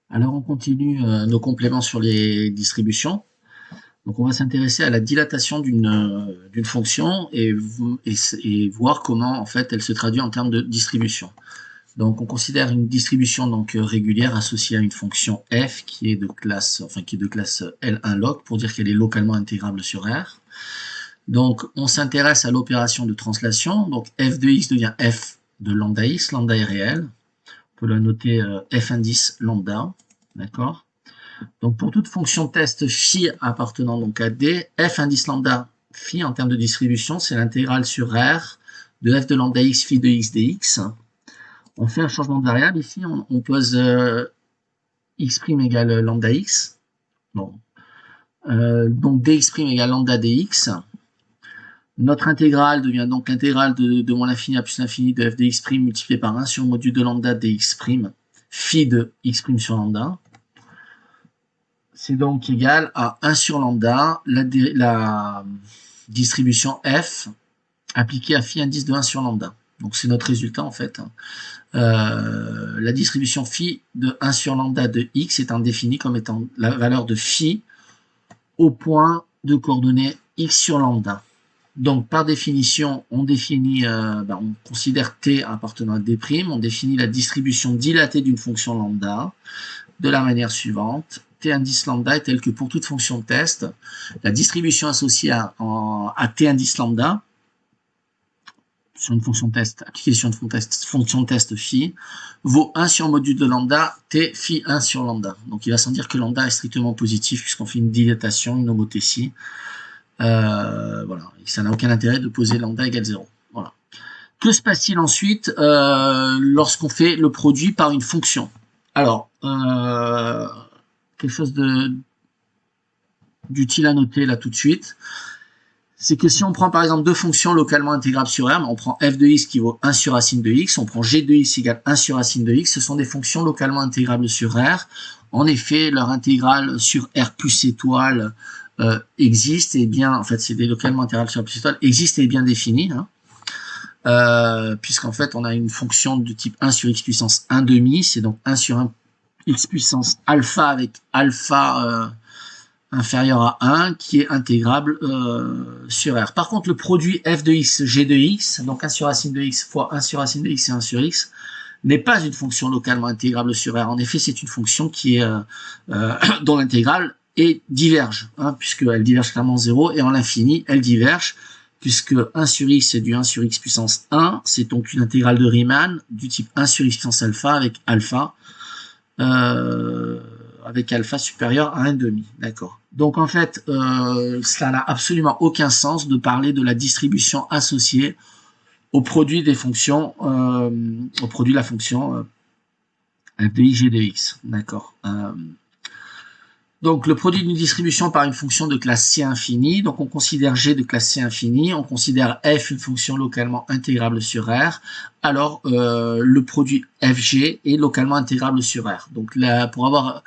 Alors on continue nos compléments sur les distributions. Donc on va s'intéresser à la dilatation d'une fonction et voir comment en fait elle se traduit en termes de distribution. Donc on considère une distribution régulière associée à une fonction f qui est de classe L1 log pour dire qu'elle est localement intégrable sur R. Donc on s'intéresse à l'opération de translation. Donc f de x devient f de lambda x, lambda est réel. On peut la noter f indice lambda, d'accord. Donc pour toute fonction test phi appartenant donc à D, f indice lambda phi en termes de distribution, c'est l'intégrale sur R de f de lambda x phi de x dx. On fait un changement de variable ici, on pose x' égale lambda x. Bon. Donc dx' égale lambda dx. Notre intégrale devient donc l'intégrale de moins l'infini à plus l'infini de f de x' multiplié par 1 sur le module de lambda dx' phi de x' sur lambda. C'est donc égal à 1 sur lambda, la distribution f appliquée à phi indice de 1 sur lambda. Donc c'est notre résultat en fait. La distribution phi de 1 sur lambda de x est définie comme étant la valeur de phi au point de coordonnées x sur lambda. Donc par définition, on définit, on considère t appartenant à d', on définit la distribution dilatée d'une fonction lambda de la manière suivante. T indice lambda est tel que pour toute fonction de test, la distribution associée à T indice lambda sur une fonction de test, appliquée sur une fonction de test phi, vaut 1 sur module de lambda, T phi 1 sur lambda. Donc il va sans dire que lambda est strictement positif puisqu'on fait une dilatation, une homothétie. Voilà, et ça n'a aucun intérêt de poser lambda égale 0. Voilà. Que se passe-t-il ensuite lorsqu'on fait le produit par une fonction? Alors, quelque chose d'utile à noter là tout de suite, c'est que si on prend par exemple deux fonctions localement intégrables sur R, on prend f de x qui vaut 1 sur racine de x, on prend g de x égale 1 sur racine de x, ce sont des fonctions localement intégrables sur R. En effet, leur intégrale sur R plus étoile existe, et bien, en fait c'est des localement intégrables sur R plus étoile, existe et est bien définie, hein. Puisqu'en fait on a une fonction de type 1 sur x puissance 1 demi, c'est donc 1 sur 1 x puissance alpha avec alpha inférieur à 1 qui est intégrable sur R. Par contre le produit f de x, g de x, donc 1 sur racine de x fois 1 sur racine de x et 1 sur x, n'est pas une fonction localement intégrable sur R. En effet c'est une fonction qui est dont l'intégrale est diverge, hein, puisqu'elle diverge clairement 0, et en l'infini elle diverge, puisque 1 sur x c'est du 1 sur x puissance 1, c'est donc une intégrale de Riemann du type 1 sur x puissance alpha avec alpha supérieur à 1,5, d'accord. Donc en fait, cela n'a absolument aucun sens de parler de la distribution associée au produit des fonctions, au produit de la fonction f de x, g de x, d'accord. Donc le produit d'une distribution par une fonction de classe C infinie, donc on considère G de classe C infinie, on considère F une fonction localement intégrable sur R, alors le produit FG est localement intégrable sur R. Donc là, pour avoir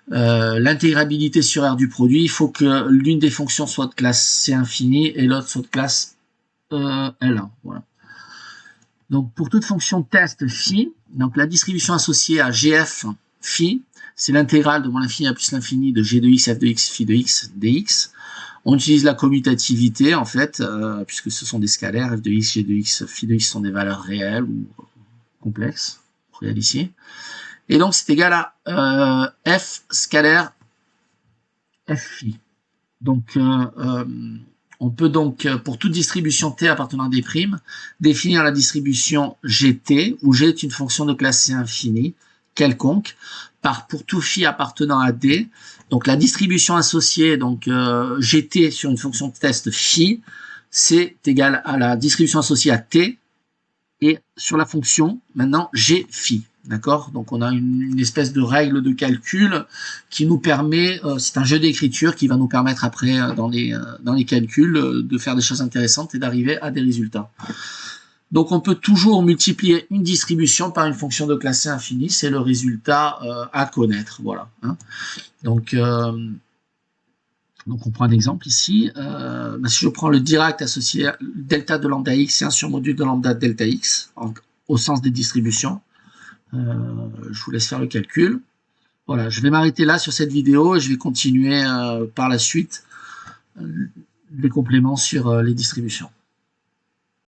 l'intégrabilité sur R du produit, il faut que l'une des fonctions soit de classe C infinie et l'autre soit de classe L1. Voilà. Donc pour toute fonction test phi, donc la distribution associée à GF phi, c'est l'intégrale de moins l'infini à plus l'infini de g de x, f de x, phi de x, dx. On utilise la commutativité, en fait, puisque ce sont des scalaires, f de x, g de x, phi de x sont des valeurs réelles ou complexes, réelles ici. Et donc, c'est égal à f scalaire f phi. Donc, on peut donc, pour toute distribution t appartenant à des primes, définir la distribution gt, où g est une fonction de classe C infinie, quelconque, pour tout phi appartenant à D, donc la distribution associée, donc gt sur une fonction de test phi, c'est égal à la distribution associée à t, et sur la fonction, maintenant, g phi, d'accord. Donc on a une espèce de règle de calcul qui nous permet, c'est un jeu d'écriture qui va nous permettre après, dans les calculs, de faire des choses intéressantes et d'arriver à des résultats. Donc on peut toujours multiplier une distribution par une fonction de classe C infinie, c'est le résultat à connaître, voilà. Hein. Donc on prend un exemple ici. Si je prends le direct associé à delta de lambda x, c'est 1 sur module de lambda delta x, au sens des distributions. Je vous laisse faire le calcul. Voilà, je vais m'arrêter là sur cette vidéo et je vais continuer par la suite les compléments sur les distributions.